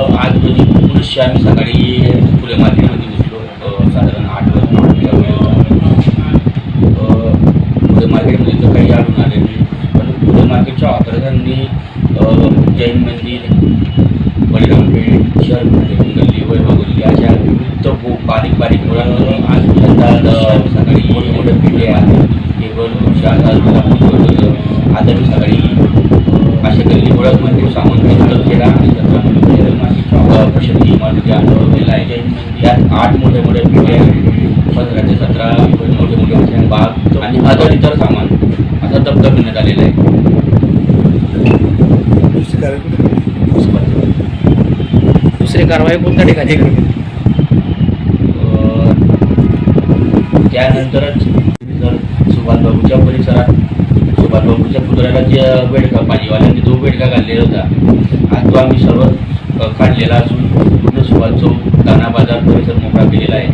आज रोजी पुरुष आम्ही सकाळी फुले मार्केटमध्ये घुसलो साधारण 8 वेळेला फुले मार्केटमध्ये तर काही आढळून आले नाही, पण फुले मार्केटच्या ऑपरेटरांनी जैन मंदिर, बळीरामपेठ, शहर गल्ली, वैभव गल्ली अशा विविध बारीक मुळांवर आज सकाळी मोठे मोठे पेढे टेबल खुर्च्या आज आम्ही सकाळी अशा गल्ली मुळांमध्ये सामान जप्त केला आणि त्याचा प्रसिद्धी इमारती अनुभव केला आहे. यात 8 मोठे मोठे पेढे, 15 ते 17 मोठे मोठे बाग आणि अदर इतर सामान असा जप्त करण्यात आलेला आहे. दुसरी कारवाई कोणत्या ठिकाणी करते? त्यानंतरच जर सुभाषबाबूच्या परिसरात सुभाषबाबूच्या पुतळ्याला जे बेडका भाजीवाल्यांनी जो बेडका घाललेला होता आज तो आम्ही सर्व काढलेला असून पूर्ण सुभाष चौक, दाना बाजार परिसर मोकळा केलेला आहे.